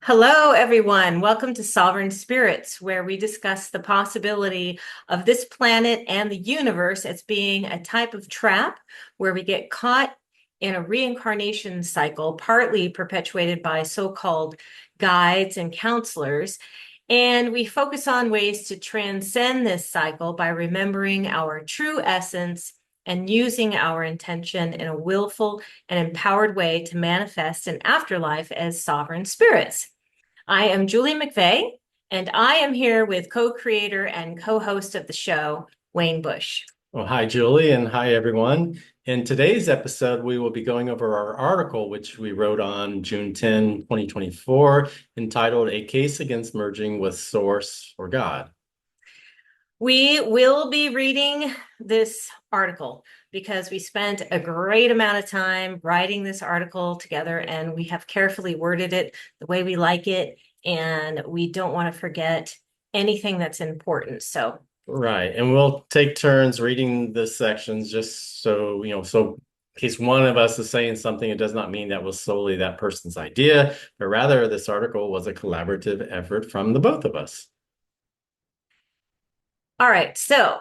Hello, everyone. Welcome to Sovereign Spirits, where we discuss the possibility of this planet and the universe as being a type of trap where we get caught in a reincarnation cycle, partly perpetuated by so-called guides and counselors. And we focus on ways to transcend this cycle by remembering our true essence and using our intention in a willful and empowered way to manifest an afterlife as sovereign spirits. I am Julie McVeigh, and I am here with co-creator and co-host of the show, Wayne Bush. Well, hi, Julie, and hi, everyone. In today's episode, we will be going over our article, which we wrote on June 10, 2024, entitled A Case Against Merging with Source or God. We will be reading this article because we spent a great amount of time writing this article together, and we have carefully worded it the way we like it, and we don't want to forget anything that's important. So Right, and we'll take turns reading the sections just so in case one of us is saying something, it does not mean that was solely that person's idea, but rather this article was a collaborative effort from the both of us. all right, so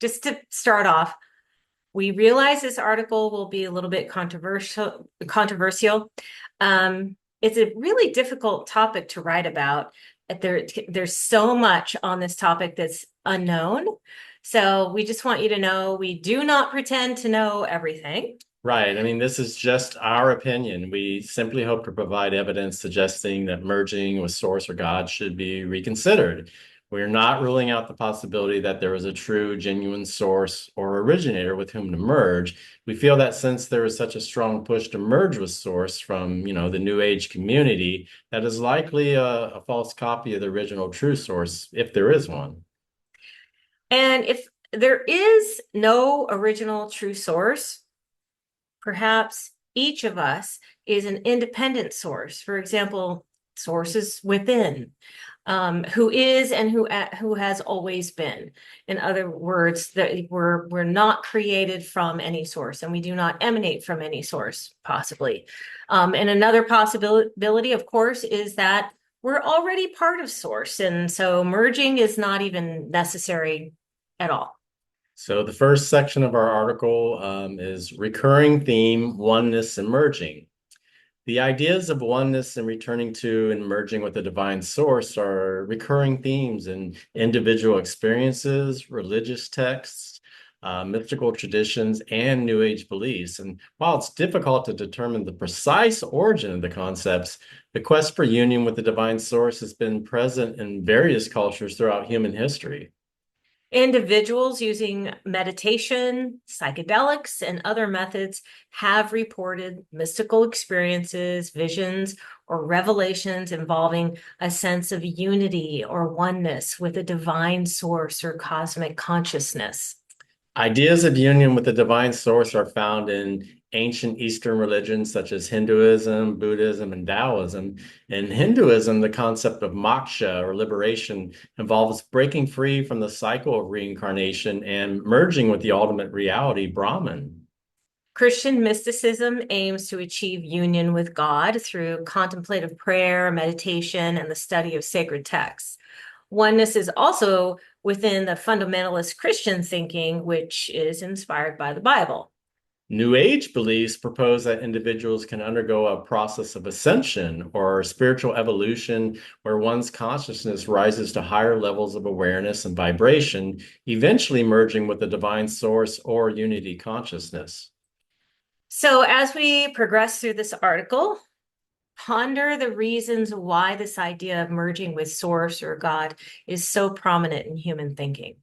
just to start off, we realize this article will be a little bit controversial. It's a really difficult topic to write about. There's so much on this topic that's unknown. So we just want you to know we do not pretend to know everything. Right. I mean, this is just our opinion. We simply hope to provide evidence suggesting that merging with source or God should be reconsidered. We're not ruling out the possibility that there is a true, genuine source or originator with whom to merge. We feel that since there is such a strong push to merge with source from, the New Age community, that is likely a false copy of the original true source, if there is one. And if there is no original true source, perhaps each of us is an independent source. For example, sources within, who is and who has always been. In other words, that we're not created from any source, and we do not emanate from any source, possibly. And another possibility, of course, is that we're already part of source, and so merging is not even necessary at all. So the first section of our article is recurring theme, oneness and merging. The ideas of oneness and returning to and merging with the divine source are recurring themes in individual experiences, religious texts, mystical traditions, and New Age beliefs. And while it's difficult to determine the precise origin of the concepts, the quest for union with the divine source has been present in various cultures throughout human history. Individuals using meditation, psychedelics, and other methods have reported mystical experiences, visions, or revelations involving a sense of unity or oneness with a divine source or cosmic consciousness. Ideas of union with the divine source are found in ancient Eastern religions such as Hinduism, Buddhism, and Taoism. In Hinduism, the concept of moksha or liberation involves breaking free from the cycle of reincarnation and merging with the ultimate reality, Brahman. Christian mysticism aims to achieve union with God through contemplative prayer, meditation, and the study of sacred texts. Oneness is also within the fundamentalist Christian thinking, which is inspired by the Bible. New Age beliefs propose that individuals can undergo a process of ascension or spiritual evolution where one's consciousness rises to higher levels of awareness and vibration, eventually merging with the divine source or unity consciousness. So, as we progress through this article, ponder the reasons why this idea of merging with Source or God is so prominent in human thinking.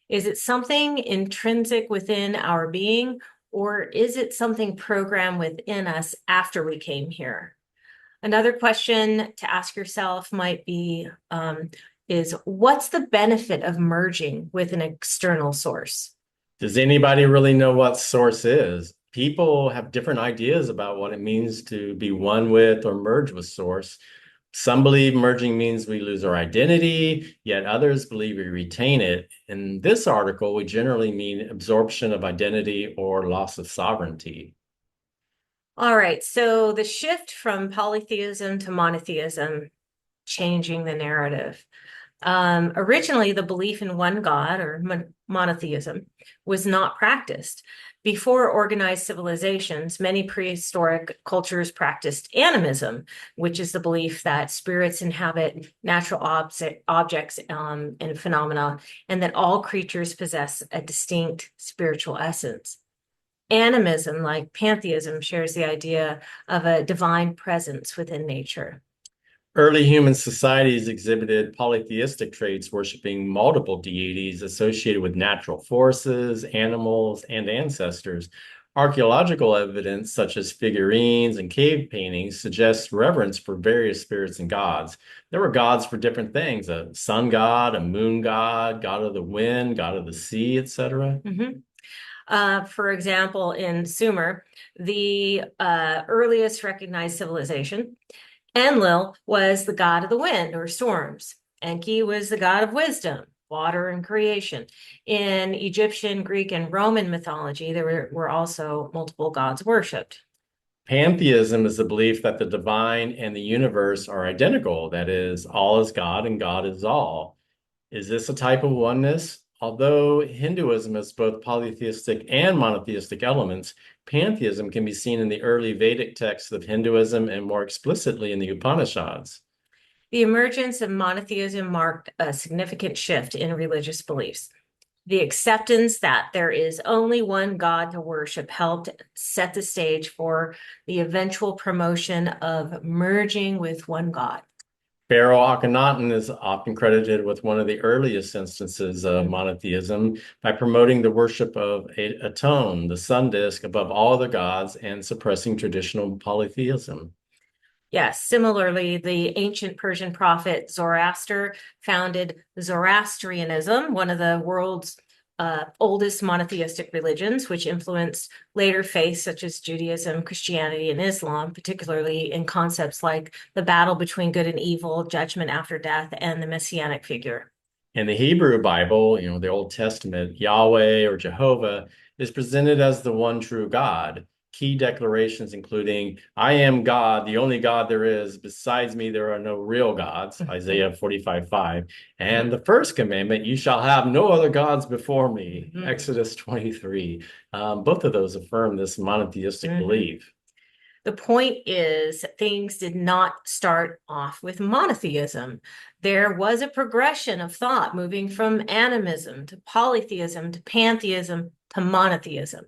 Is it something intrinsic within our being, or is it something programmed within us after we came here? Another question to ask yourself might be, is what's the benefit of merging with an external source? Does anybody really know what source is? People have different ideas about what it means to be one with or merge with source. Some believe merging means we lose our identity, yet others believe we retain it. In this article, we generally mean absorption of identity or loss of sovereignty. All right, so the shift from polytheism to monotheism, changing the narrative. Originally, the belief in one God or monotheism was not practiced. Before organized civilizations, many prehistoric cultures practiced animism, which is the belief that spirits inhabit natural objects and phenomena, and that all creatures possess a distinct spiritual essence. Animism, like pantheism, shares the idea of a divine presence within nature. Early human societies exhibited polytheistic traits, worshiping multiple deities associated with natural forces, animals, and ancestors. Archaeological evidence, such as figurines and cave paintings, suggests reverence for various spirits and gods. There were gods for different things: a sun god, a moon god, god of the wind, god of the sea, etc. For example, in Sumer, the earliest recognized civilization, Enlil was the god of the wind or storms. Enki was the god of wisdom, water, and creation. In Egyptian, Greek, and Roman mythology, there were also multiple gods worshipped. Pantheism is the belief that the divine and the universe are identical. That is, all is God and God is all. Is this a type of oneness? Although Hinduism has both polytheistic and monotheistic elements, pantheism can be seen in the early Vedic texts of Hinduism and more explicitly in the Upanishads. The emergence of monotheism marked a significant shift in religious beliefs. The acceptance that there is only one God to worship helped set the stage for the eventual promotion of merging with one God. Pharaoh Akhenaten is often credited with one of the earliest instances of monotheism by promoting the worship of Aton, the sun disk, above all other gods and suppressing traditional polytheism. Yes, similarly, the ancient Persian prophet Zoroaster founded Zoroastrianism, one of the world's oldest monotheistic religions, which influenced later faiths such as Judaism, Christianity, and Islam, particularly in concepts like the battle between good and evil, judgment after death, and the messianic figure. In the Hebrew Bible, the Old Testament, Yahweh or Jehovah is presented as the one true God. Key declarations including, I am God, the only God there is. Besides me, there are no real gods, Isaiah 45:5. And the first commandment, you shall have no other gods before me, Exodus 23. Both of those affirm this monotheistic belief. The point is, things did not start off with monotheism. There was a progression of thought moving from animism to polytheism to pantheism to monotheism.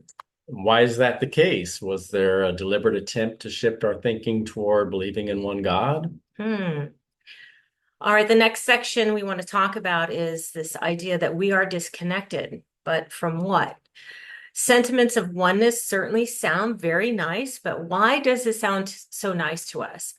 Why is that the case? Was there a deliberate attempt to shift our thinking toward believing in one God? All right, the next section we want to talk about is this idea that we are disconnected, but from what? Sentiments of oneness certainly sound very nice, but why does it sound so nice to us?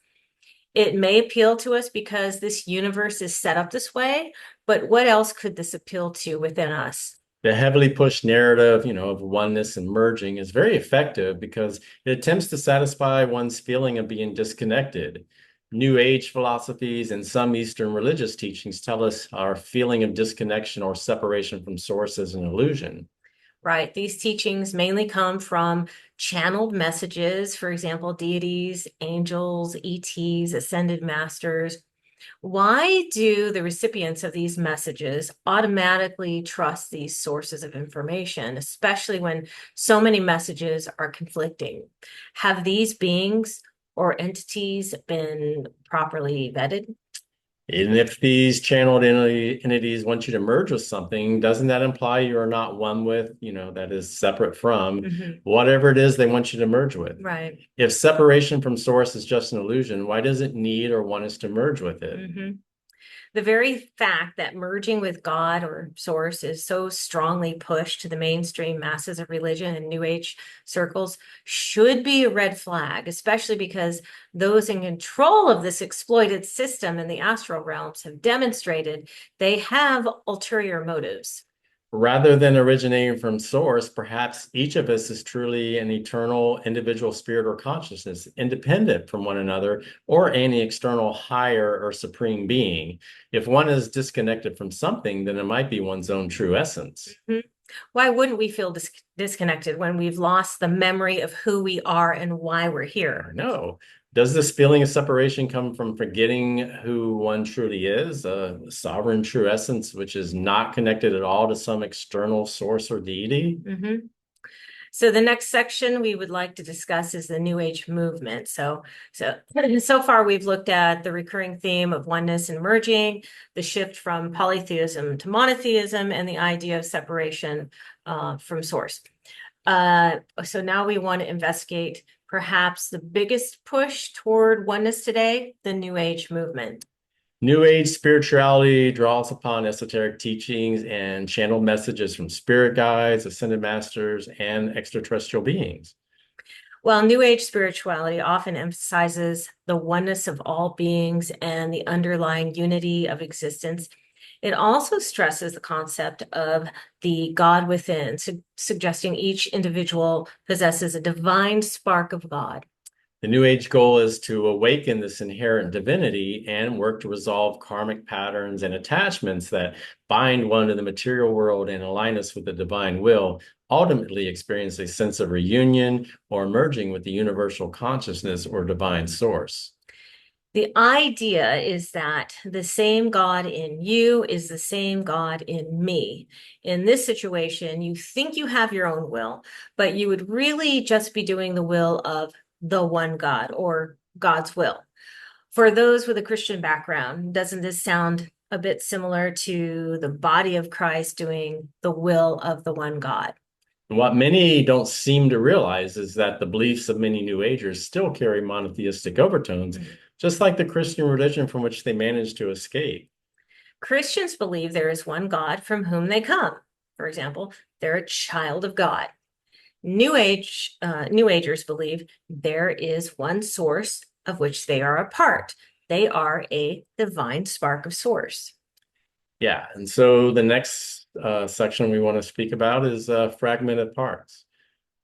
It may appeal to us because this universe is set up this way, but what else could this appeal to within us? The heavily pushed narrative, of oneness and merging is very effective because it attempts to satisfy one's feeling of being disconnected. New Age philosophies and some Eastern religious teachings tell us our feeling of disconnection or separation from source is an illusion. Right. These teachings mainly come from channeled messages, for example, deities, angels, ETs, ascended masters. Why do the recipients of these messages automatically trust these sources of information, especially when so many messages are conflicting? Have these beings or entities been properly vetted? And if these channeled entities want you to merge with something, doesn't that imply you're not one with, that is separate from whatever it is they want you to merge with? Right. If separation from source is just an illusion, why does it need or want us to merge with it? The very fact that merging with God or source is so strongly pushed to the mainstream masses of religion and New Age circles should be a red flag, especially because those in control of this exploited system in the astral realms have demonstrated they have ulterior motives. Rather than originating from source, perhaps each of us is truly an eternal individual spirit or consciousness, independent from one another or any external higher or supreme being. If one is disconnected from something, then it might be one's own true essence. Why wouldn't we feel disconnected when we've lost the memory of who we are and why we're here? No. Does this feeling of separation come from forgetting who one truly is, a sovereign true essence, which is not connected at all to some external source or deity? Mm-hmm. So the next section we would like to discuss is the New Age movement. So far we've looked at the recurring theme of oneness and merging, the shift from polytheism to monotheism, and the idea of separation from source. So now we want to investigate perhaps the biggest push toward oneness today, the New Age movement. New Age spirituality draws upon esoteric teachings and channeled messages from spirit guides, ascended masters, and extraterrestrial beings. While New Age spirituality often emphasizes the oneness of all beings and the underlying unity of existence, it also stresses the concept of the God within, suggesting each individual possesses a divine spark of God. The New Age goal is to awaken this inherent divinity and work to resolve karmic patterns and attachments that bind one to the material world and align us with the divine will, ultimately experience a sense of reunion or merging with the universal consciousness or divine source. The idea is that the same God in you is the same God in me. In this situation, you think you have your own will, but you would really just be doing the will of the one God or God's will. For those with a Christian background, doesn't this sound a bit similar to the body of Christ doing the will of the one God? And what many don't seem to realize is that the beliefs of many New Agers still carry monotheistic overtones, just like the Christian religion from which they managed to escape. Christians believe there is one God from whom they come. For example, they're a child of God. New Agers believe there is one source of which they are a part. They are a divine spark of source. Yeah, and so the next section we want to speak about is fragmented parts.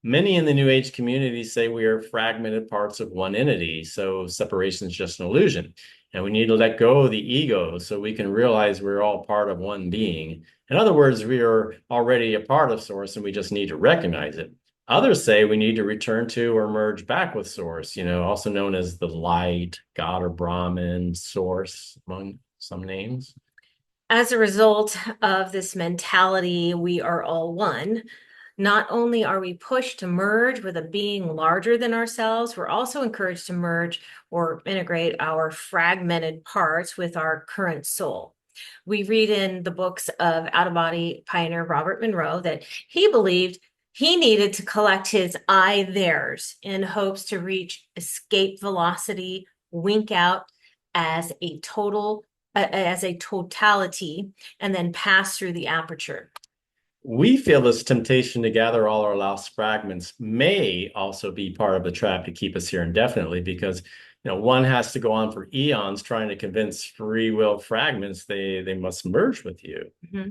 Many in the New Age community say we are fragmented parts of one entity, so separation is just an illusion. And we need to let go of the ego so we can realize we're all part of one being. In other words, we are already a part of Source and we just need to recognize it. Others say we need to return to or merge back with Source, also known as the light, God or Brahman, Source, among some names. As a result of this mentality, we are all one. Not only are we pushed to merge with a being larger than ourselves, we're also encouraged to merge or integrate our fragmented parts with our current soul. We read in the books of out-of-body pioneer Robert Monroe that he believed he needed to collect his I theirs in hopes to reach escape velocity, wink out as a totality, and then pass through the aperture. We feel this temptation to gather all our lost fragments may also be part of the trap to keep us here indefinitely because one has to go on for eons trying to convince free will fragments they must merge with you. Mm-hmm.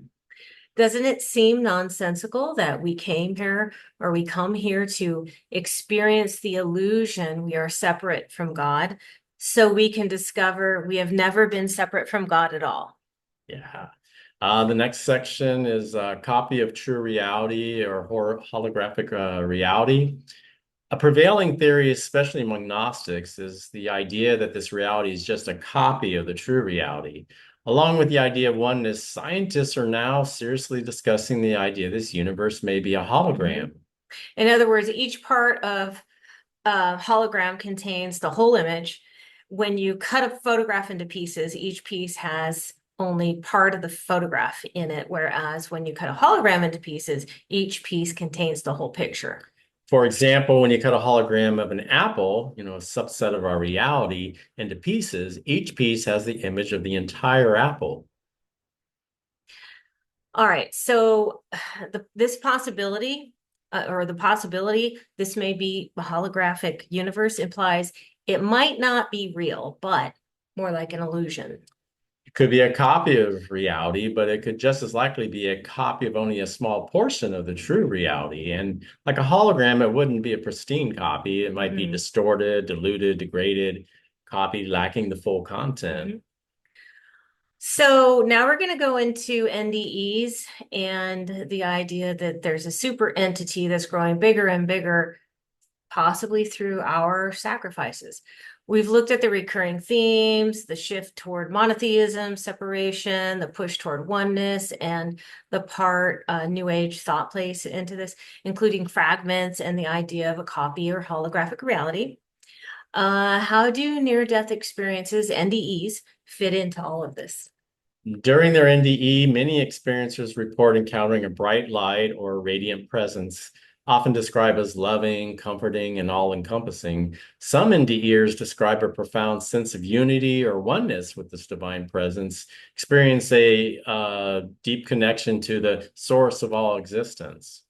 Doesn't it seem nonsensical that we came here or we come here to experience the illusion we are separate from God so we can discover we have never been separate from God at all? Yeah. The next section is a copy of true reality or holographic reality. A prevailing theory, especially among Gnostics, is the idea that this reality is just a copy of the true reality. Along with the idea of oneness, scientists are now seriously discussing the idea this universe may be a hologram. In other words, each part of a hologram contains the whole image. When you cut a photograph into pieces, each piece has only part of the photograph in it, whereas when you cut a hologram into pieces, each piece contains the whole picture. For example, when you cut a hologram of an apple, a subset of our reality, into pieces, each piece has the image of the entire apple. All right, so this possibility, this may be a holographic universe implies it might not be real, but more like an illusion. It could be a copy of reality, but it could just as likely be a copy of only a small portion of the true reality. And like a hologram, it wouldn't be a pristine copy. It might be distorted, diluted, degraded, copy lacking the full content. So now we're going to go into NDEs and the idea that there's a super entity that's growing bigger and bigger, possibly through our sacrifices. We've looked at the recurring themes, the shift toward monotheism, separation, the push toward oneness, and the part New Age thought plays into this, including fragments and the idea of a copy or holographic reality. How do near-death experiences, NDEs, fit into all of this? During their NDE, many experiencers report encountering a bright light or radiant presence, often described as loving, comforting, and all-encompassing. Some NDEers describe a profound sense of unity or oneness with this divine presence, experience a deep connection to the source of all existence.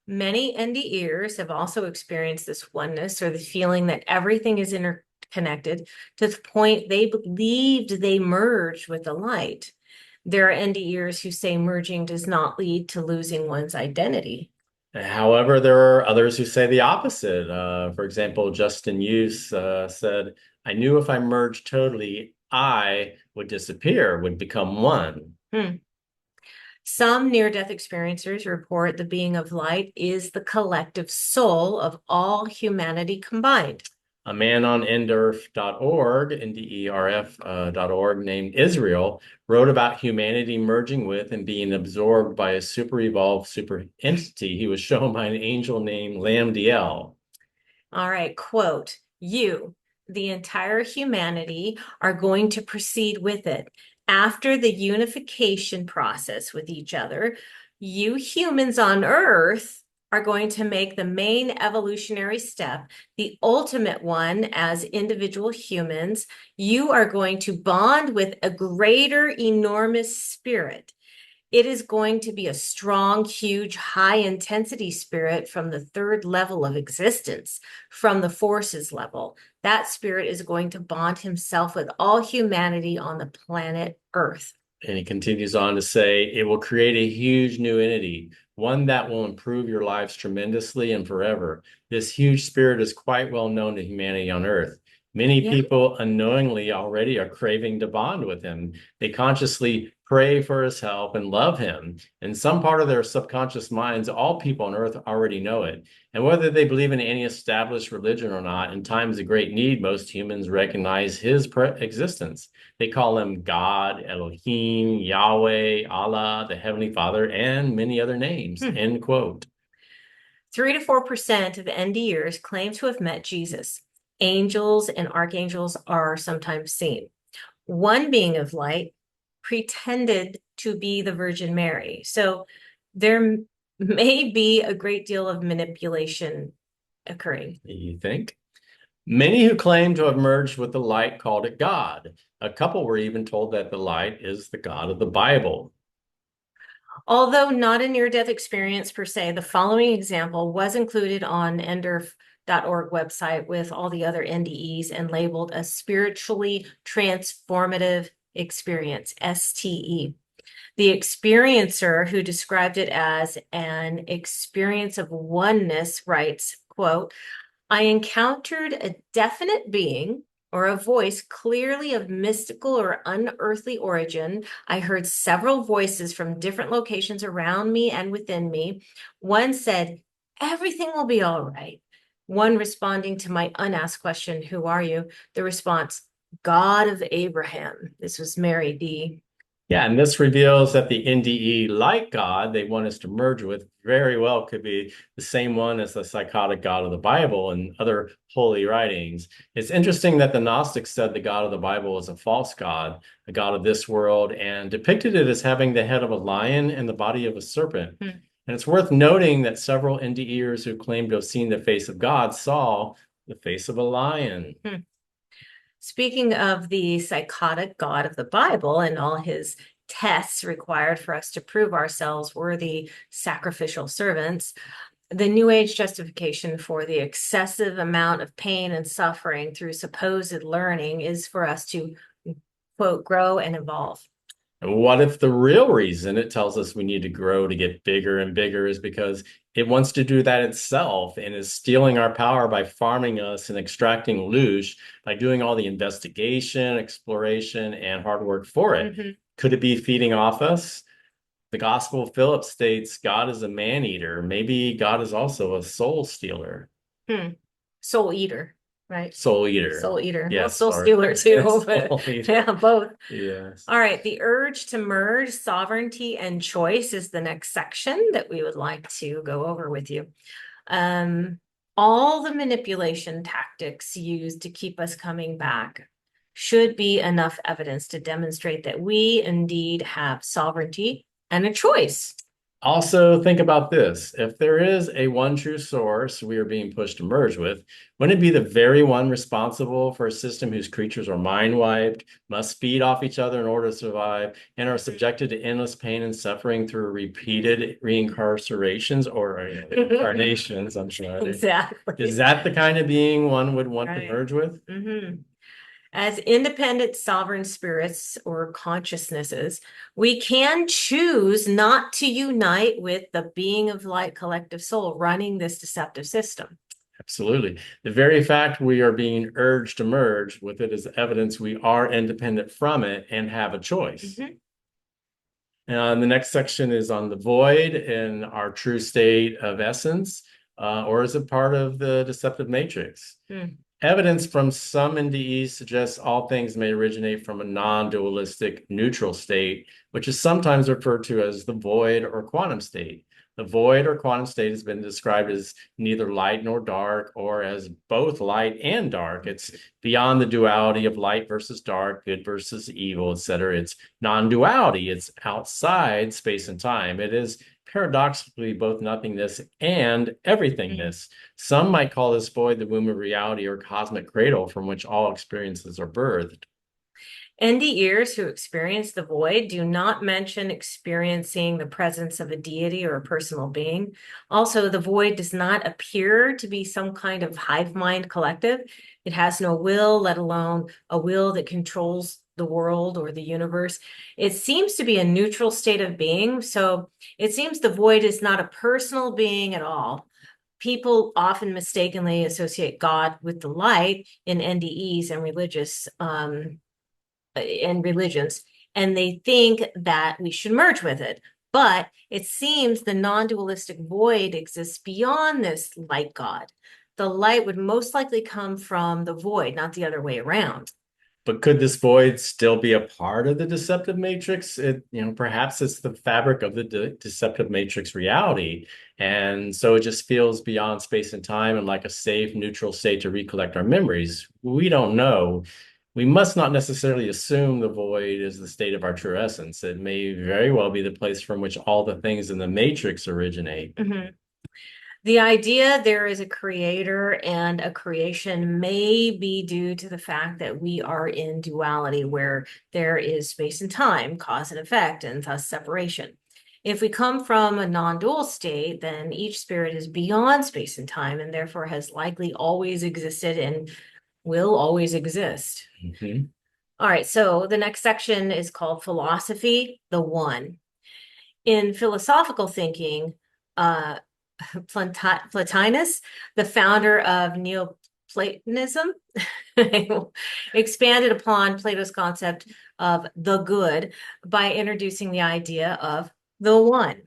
Many NDEers have also experienced this oneness or the feeling that everything is interconnected to the point they believed they merged with the light. There are NDEers who say merging does not lead to losing one's identity. However, there are others who say the opposite. For example, Justin Hughes said, I knew if I merged totally, I would disappear, would become one. Some near-death experiencers report the being of light is the collective soul of all humanity combined. A man on NDERF.org, NDERF.org, named Israel, wrote about humanity merging with and being absorbed by a super evolved super entity he was shown by an angel named Lamdiel. All right, quote, you, the entire humanity, are going to proceed with it. After the unification process with each other, you humans on Earth are going to make the main evolutionary step, the ultimate one as individual humans. You are going to bond with a greater, enormous spirit. It is going to be a strong, huge, high intensity spirit from the third level of existence, from the forces level. That spirit is going to bond himself with all humanity on the planet Earth. And he continues on to say, it will create a huge new entity, one that will improve your lives tremendously and forever. This huge spirit is quite well known to humanity on Earth. Many people unknowingly already are craving to bond with him. They consciously pray for his help and love him. In some part of their subconscious minds, all people on Earth already know it. And whether they believe in any established religion or not, in times of great need, most humans recognize his existence. They call him God, Elohim, Yahweh, Allah, the Heavenly Father, and many other names, end quote. 3 to 4% of NDErs claim to have met Jesus. Angels and archangels are sometimes seen. One being of light pretended to be the Virgin Mary. So there may be a great deal of manipulation occurring. You think? Many who claim to have merged with the light called it God. A couple were even told that the light is the God of the Bible. Although not a near-death experience per se, the following example was included on NDERF.org website with all the other NDEs and labeled a spiritually transformative experience, STE. The experiencer who described it as an experience of oneness writes, quote, I encountered a definite being or a voice clearly of mystical or unearthly origin. I heard several voices from different locations around me and within me. One said, everything will be all right. One responding to my unasked question, who are you? The response, God of Abraham. This was Mary D. Yeah, and this reveals that the NDE, like God, they want us to merge with, very well could be the same one as the psychotic God of the Bible and other holy writings. It's interesting that the Gnostics said the God of the Bible is a false God, a God of this world, and depicted it as having the head of a lion and the body of a serpent. And it's worth noting that several NDEers who claim to have seen the face of God saw the face of a lion. Speaking of the psychotic God of the Bible and all his tests required for us to prove ourselves worthy sacrificial servants, the New Age justification for the excessive amount of pain and suffering through supposed learning is for us to, quote, grow and evolve. What if the real reason it tells us we need to grow to get bigger and bigger is because it wants to do that itself and is stealing our power by farming us and extracting loosh by doing all the investigation, exploration, and hard work for it? Could it be feeding off us? The Gospel of Philip states God is a man eater. Maybe God is also a soul stealer. Hmm. Soul eater, right? Soul eater. Soul eater. Well, Yes, soul sorry. stealer too, but Soul eater. yeah, both. Yes. All right, the urge to merge sovereignty and choice is the next section that we would like to go over with you. Um, all the manipulation tactics used to keep us coming back should be enough evidence to demonstrate that we indeed have sovereignty and a choice. Also, think about this. If there is a one true source we are being pushed to merge with, wouldn't it be the very one responsible for a system whose creatures are mind wiped, must feed off each other in order to survive, and are subjected to endless pain and suffering through repeated reincarcerations or incarnations? I'm sorry. Exactly. Is that the kind of being one would want to Right. merge with? As independent sovereign spirits or consciousnesses, we can choose not to unite with the being of light collective soul running this deceptive system. Absolutely. The very fact we are being urged to merge with it is evidence we are independent from it and have a choice. And the next section is on the void and our true state of essence, or is it part of the deceptive matrix? Evidence from some NDEs suggests all things may originate from a non-dualistic neutral state, which is sometimes referred to as the void or quantum state. The void or quantum state has been described as neither light nor dark, or as both light and dark. It's beyond the duality of light versus dark, good versus evil, etc. It's non-duality. It's outside space and time. It is paradoxically both nothingness and everythingness. Some might call this void the womb of reality or cosmic cradle from which all experiences are birthed. NDEs who experience the void do not mention experiencing the presence of a deity or a personal being. Also, the void does not appear to be some kind of hive mind collective. It has no will, let alone a will that controls the world or the universe. It seems to be a neutral state of being. So it seems the void is not a personal being at all. People often mistakenly associate God with the light in NDEs and religions, and they think that we should merge with it. But it seems the non-dualistic void exists beyond this light God. The light would most likely come from the void, not the other way around. But could this void still be a part of the deceptive matrix? Perhaps it's the fabric of the deceptive matrix reality. And so it just feels beyond space and time and like a safe, neutral state to recollect our memories. We don't know. We must not necessarily assume the void is the state of our true essence. It may very well be the place from which all the things in the matrix originate. The idea there is a creator and a creation may be due to the fact that we are in duality, where there is space and time, cause and effect, and thus separation. If we come from a non-dual state, then each spirit is beyond space and time and therefore has likely always existed and will always exist. All right, so the next section is called Philosophy, the One. In philosophical thinking, Plotinus, the founder of Neoplatonism, expanded upon Plato's concept of the good by introducing the idea of the one.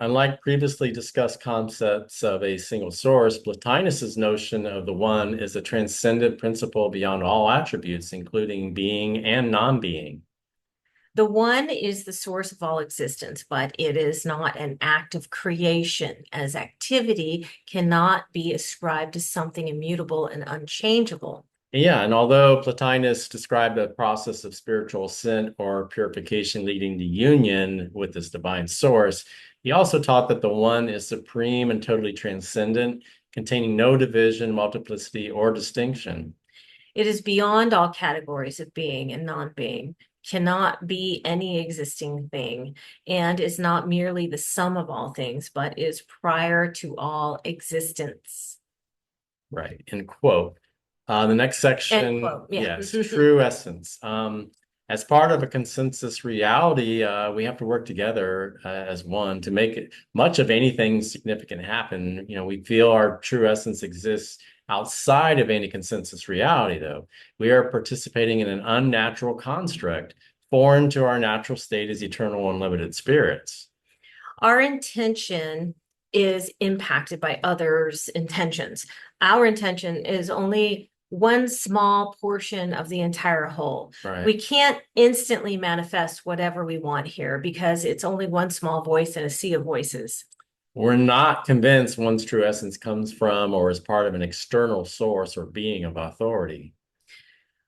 Unlike previously discussed concepts of a single source, Plotinus's notion of the one is a transcendent principle beyond all attributes, including being and non-being. The one is the source of all existence, but it is not an act of creation, as activity cannot be ascribed to something immutable and unchangeable. Yeah, and although Plotinus described a process of spiritual ascent or purification leading to union with this divine source, he also taught that the one is supreme and totally transcendent, containing no division, multiplicity, or distinction. It is beyond all categories of being and non-being, cannot be any existing thing, and is not merely the sum of all things, but is prior to all existence. Right, end quote. The next section, End quote. Yeah. yes, true essence. As part of a consensus reality, we have to work together as one to make much of anything significant happen. We feel our true essence exists outside of any consensus reality, though. We are participating in an unnatural construct foreign to our natural state as eternal unlimited spirits. Our intention is impacted by others' intentions. Our intention is only one small portion of the entire whole. Right. We can't instantly manifest whatever we want here because it's only one small voice in a sea of voices. We're not convinced one's true essence comes from or is part of an external source or being of authority.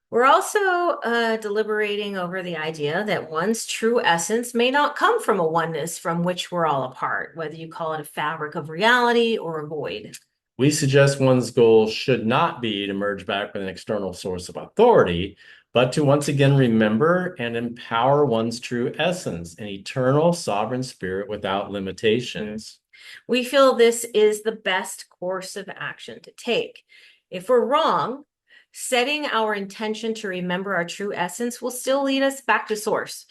We're also deliberating over the idea that one's true essence may not come from a oneness from which we're all a part, whether you call it a fabric of reality or a void. We suggest one's goal should not be to merge back with an external source of authority, but to once again remember and empower one's true essence, an eternal sovereign spirit without limitations. We feel this is the best course of action to take. If we're wrong, setting our intention to remember our true essence will still lead us back to source.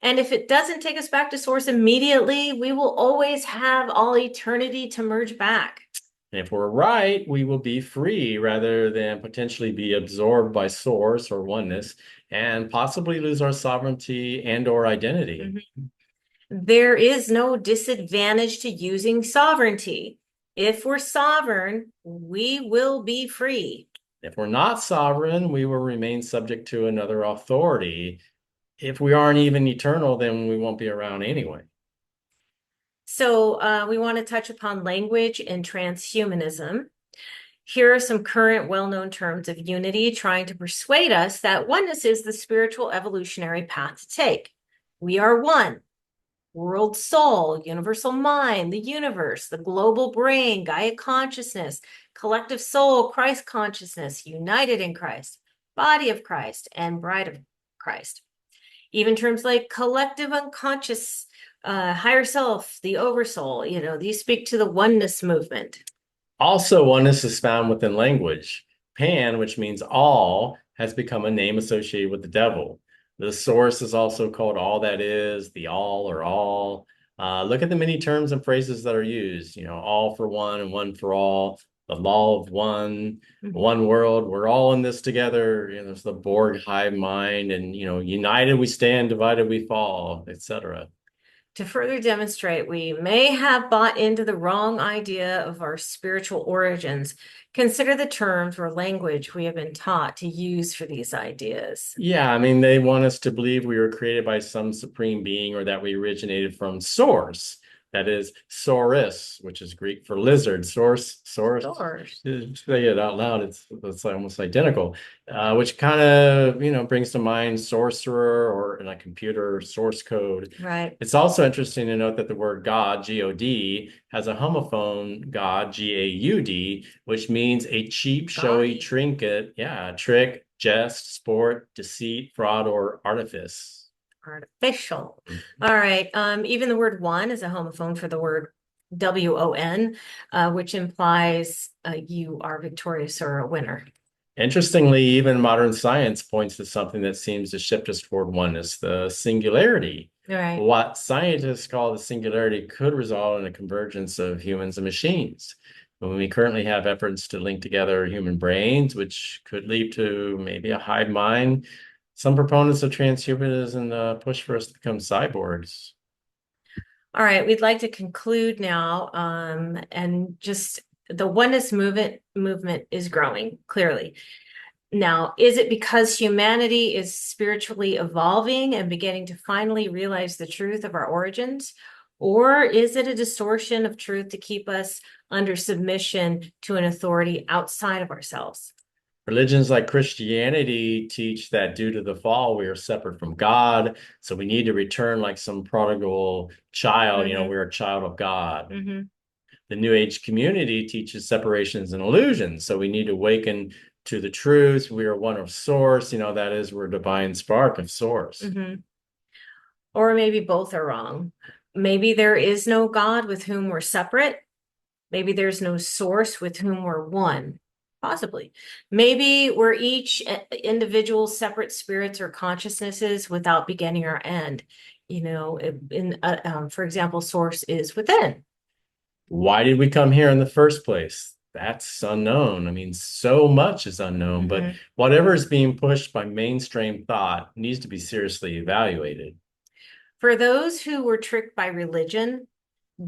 And if it doesn't take us back to source immediately, we will always have all eternity to merge back. And if we're right, we will be free rather than potentially be absorbed by source or oneness and possibly lose our sovereignty and or identity. Mm-hmm. There is no disadvantage to using sovereignty. If we're sovereign, we will be free. If we're not sovereign, we will remain subject to another authority. If we aren't even eternal, then we won't be around anyway. So we want to touch upon language and transhumanism. Here are some current well-known terms of unity trying to persuade us that oneness is the spiritual evolutionary path to take. We are one. World soul, universal mind, the universe, the global brain, Gaia consciousness, collective soul, Christ consciousness, united in Christ, body of Christ, and bride of Christ. Even terms like collective unconscious, higher self, the oversoul, these speak to the oneness movement. Also, oneness is found within language. Pan, which means all, has become a name associated with the devil. The source is also called all that is, the all or all. Look at the many terms and phrases that are used, all for one and one for all, the law of one, one world, we're all in this together. There's the Borg hive mind and, united we stand, divided we fall, etc. To further demonstrate, we may have bought into the wrong idea of our spiritual origins. Consider the terms or language we have been taught to use for these ideas. Yeah, I mean, they want us to believe we were created by some supreme being or that we originated from source. That is Saurus, which is Greek for lizard. Source. Say it out loud. It's almost identical, which kind of brings to mind sorcerer or in a computer source code. Right. It's also interesting to note that the word God, G-O-D, has a homophone God, G-A-U-D, which means a cheap, showy trinket. Yeah, trick, jest, sport, deceit, fraud, or artifice. Artificial. All right. Even the word one is a homophone for the word W-O-N, which implies you are victorious or a winner. Interestingly, even modern science points to something that seems to shift us toward oneness, the singularity. Right. What scientists call the singularity could result in a convergence of humans and machines. When we currently have efforts to link together human brains, which could lead to maybe a hive mind. Some proponents of transhumanism push for us to become cyborgs. All right, we'd like to conclude now, and just the oneness movement is growing, clearly. Now, is it because humanity is spiritually evolving and beginning to finally realize the truth of our origins? Or is it a distortion of truth to keep us under submission to an authority outside of ourselves? Religions like Christianity teach that due to the fall, we are separate from God. So we need to return like some prodigal child, we're a child of God. The New Age community teaches separations and illusions. So we need to awaken to the truth. We are one of source, that is, we're a divine spark of source. Or maybe both are wrong. Maybe there is no God with whom we're separate. Maybe there's no source with whom we're one. Possibly. Maybe we're each individual separate spirits or consciousnesses without beginning or end. For example, source is within. Why did we come here in the first place? that's unknown. I mean, so much is unknown, but Mhm. whatever is being pushed by mainstream thought needs to be seriously evaluated. For those who were tricked by religion,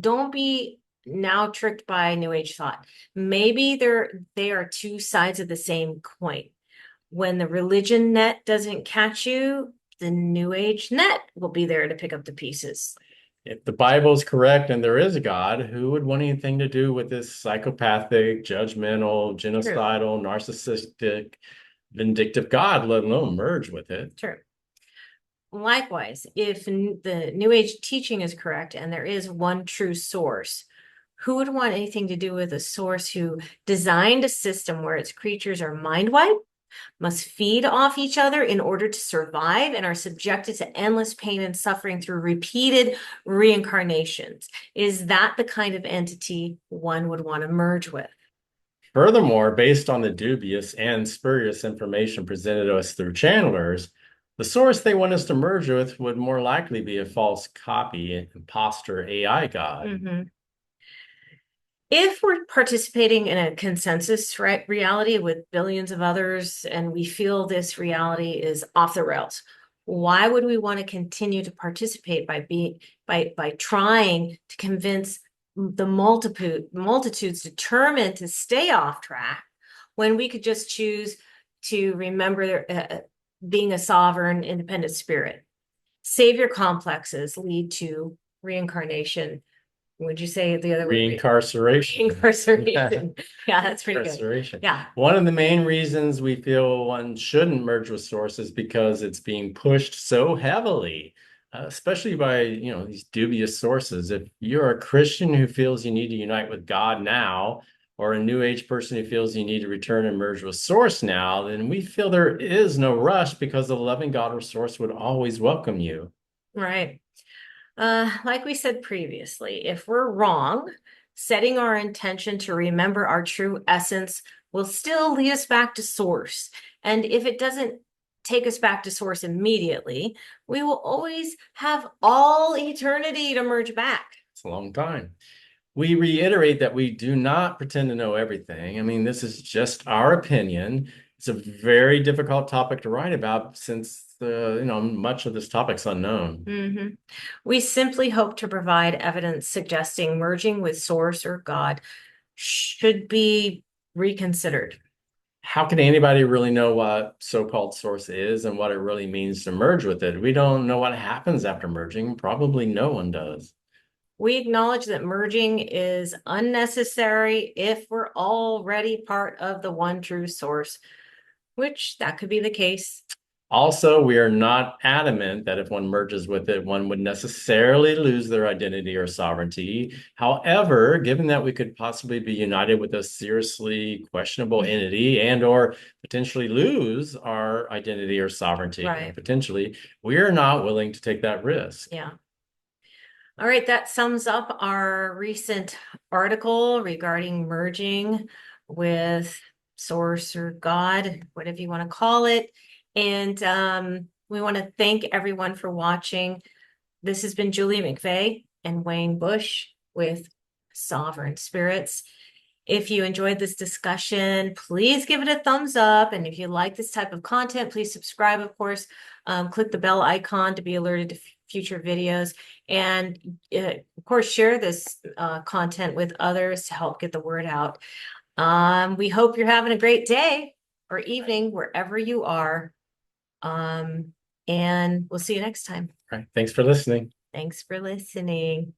don't be now tricked by New Age thought. Maybe they are two sides of the same coin. When the religion net doesn't catch you, the New Age net will be there to pick up the pieces. If the Bible is correct and there is a God, who would want anything to do with this psychopathic, judgmental, True, genocidal, narcissistic, vindictive God, let alone merge with it? true. Likewise, if the New Age teaching is correct and there is one true source, who would want anything to do with a source who designed a system where its creatures are mind wiped, must feed off each other in order to survive, and are subjected to endless pain and suffering through repeated reincarnations? Is that the kind of entity one would want to merge with? Furthermore, based on the dubious and spurious information presented to us through channelers, the source they want us to merge with would more likely be a false copy, imposter AI God. Mm-hmm. If we're participating in a consensus reality with billions of others and we feel this reality is off the rails, why would we want to continue to participate by trying to convince the multitudes determined to stay off track when we could just choose to remember being a sovereign, independent spirit? Savior complexes lead to reincarnation. Would you say the other way? Reincarceration. Incarceration. Yeah, that's pretty good. Incarceration. Yeah, One of the main reasons we feel one shouldn't merge with sources because it's being pushed so heavily, especially by, these dubious sources. If you're a Christian who feels you need to unite with God now, or a New Age person who feels you need to return and merge with Source now, then we feel there is no rush because the loving God or Source would always welcome you. right. Like we said previously, if we're wrong, setting our intention to remember our true essence will still lead us back to source. And if it doesn't take us back to source immediately, we will always have all eternity to merge back. It's a long time. We reiterate that we do not pretend to know everything. I mean, this is just our opinion. It's a very difficult topic to write about since much of this topic's unknown. Mm-hmm. We simply hope to provide evidence suggesting merging with source or God should be reconsidered. How can anybody really know what so-called source is and what it really means to merge with it? We don't know what happens after merging. Probably no one does. We acknowledge that merging is unnecessary if we're already part of the one true source, which that could be the case. Also, we are not adamant that if one merges with it, one would necessarily lose their identity or sovereignty. However, given that we could possibly be united with a seriously questionable entity and or potentially lose our identity or sovereignty, Right. potentially, we are not willing to take that risk. Yeah. All right, that sums up our recent article regarding merging with source or God, whatever you want to call it. And we want to thank everyone for watching. This has been Julia McVeigh and Wayne Bush with Sovereign Spirits. If you enjoyed this discussion, please give it a thumbs up. And if you like this type of content, please subscribe, of course. Click the bell icon to be alerted to future videos. And of course, share this content with others to help get the word out. We hope you're having a great day or evening wherever you are. And we'll see you next time. All right. Thanks for listening. Thanks for listening.